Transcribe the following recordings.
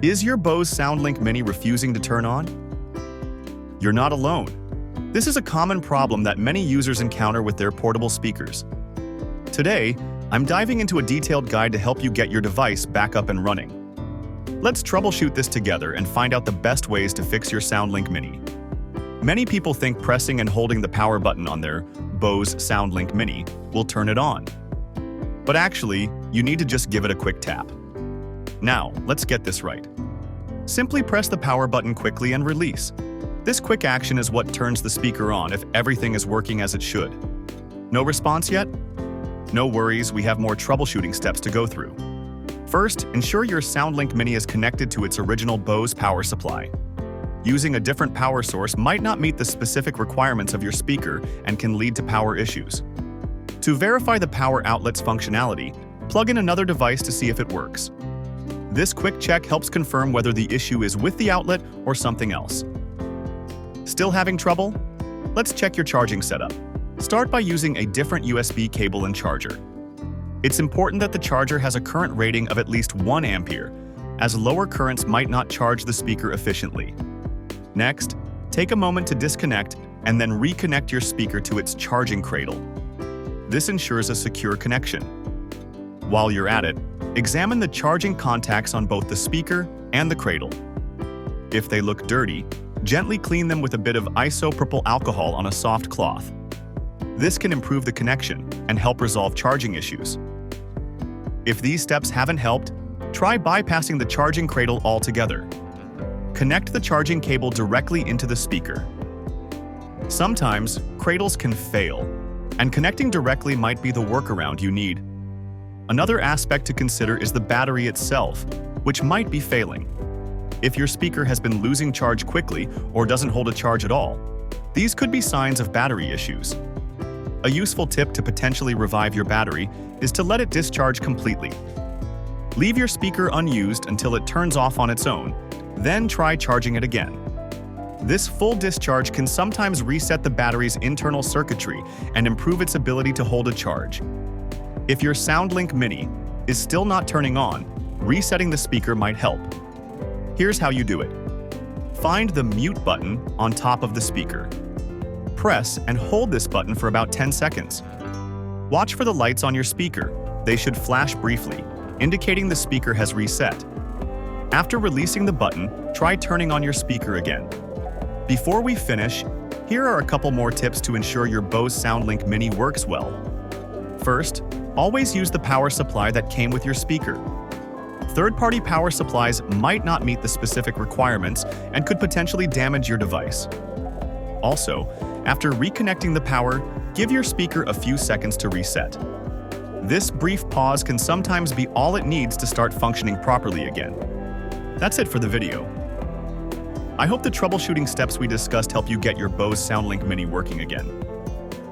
Is your Bose SoundLink Mini refusing to turn on? You're not alone. This is a common problem that many users encounter with their portable speakers. Today, I'm diving into a detailed guide to help you get your device back up and running. Let's troubleshoot this together and find out the best ways to fix your SoundLink Mini. Many people think pressing and holding the power button on their Bose SoundLink Mini will turn it on. But actually, you need to just give it a quick tap. Now, let's get this right. Simply press the power button quickly and release. This quick action is what turns the speaker on if everything is working as it should. No response yet? No worries, we have more troubleshooting steps to go through. First, ensure your SoundLink Mini is connected to its original Bose power supply. Using a different power source might not meet the specific requirements of your speaker and can lead to power issues. To verify the power outlet's functionality, plug in another device to see if it works. This quick check helps confirm whether the issue is with the outlet or something else. Still having trouble? Let's check your charging setup. Start by using a different USB cable and charger. It's important that the charger has a current rating of at least 1 ampere, as lower currents might not charge the speaker efficiently. Next, take a moment to disconnect and then reconnect your speaker to its charging cradle. This ensures a secure connection. While you're at it, examine the charging contacts on both the speaker and the cradle. If they look dirty, gently clean them with a bit of isopropyl alcohol on a soft cloth. This can improve the connection and help resolve charging issues. If these steps haven't helped, try bypassing the charging cradle altogether. Connect the charging cable directly into the speaker. Sometimes, cradles can fail, and connecting directly might be the workaround you need. Another aspect to consider is the battery itself, which might be failing. If your speaker has been losing charge quickly or doesn't hold a charge at all, these could be signs of battery issues. A useful tip to potentially revive your battery is to let it discharge completely. Leave your speaker unused until it turns off on its own, then try charging it again. This full discharge can sometimes reset the battery's internal circuitry and improve its ability to hold a charge. If your SoundLink Mini is still not turning on, resetting the speaker might help. Here's how you do it. Find the mute button on top of the speaker. Press and hold this button for about 10 seconds. Watch for the lights on your speaker. They should flash briefly, indicating the speaker has reset. After releasing the button, try turning on your speaker again. Before we finish, here are a couple more tips to ensure your Bose SoundLink Mini works well. First, always use the power supply that came with your speaker. Third-party power supplies might not meet the specific requirements and could potentially damage your device. Also, after reconnecting the power, give your speaker a few seconds to reset. This brief pause can sometimes be all it needs to start functioning properly again. That's it for the video. I hope the troubleshooting steps we discussed help you get your Bose SoundLink Mini working again.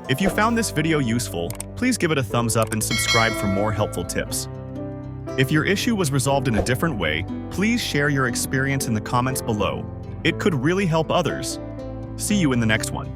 If you found this video useful, please give it a thumbs up and subscribe for more helpful tips. If your issue was resolved in a different way, please share your experience in the comments below. It could really help others. See you in the next one.